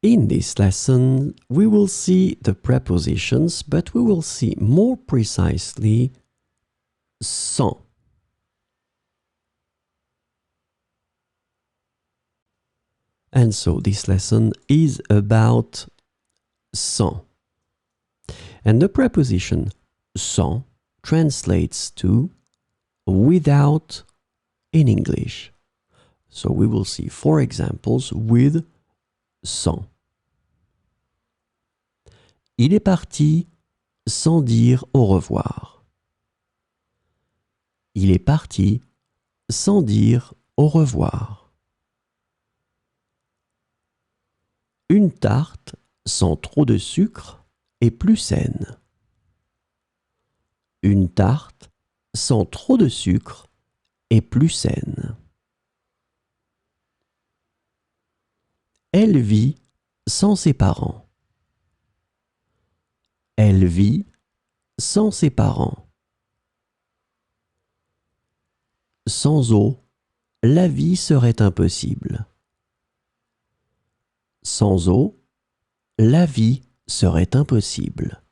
In this lesson, we will see the prepositions, but we will see more precisely sans. And so this lesson is about sans. And the preposition sans translates to without in English. So we will see 4 examples with sans. Il est parti sans dire au revoir. Il est parti sans dire au revoir. Une tarte sans trop de sucre est plus saine. Une tarte sans trop de sucre est plus saine. Elle vit sans ses parents. Elle vit sans ses parents. Sans eau, la vie serait impossible. Sans eau, la vie serait impossible.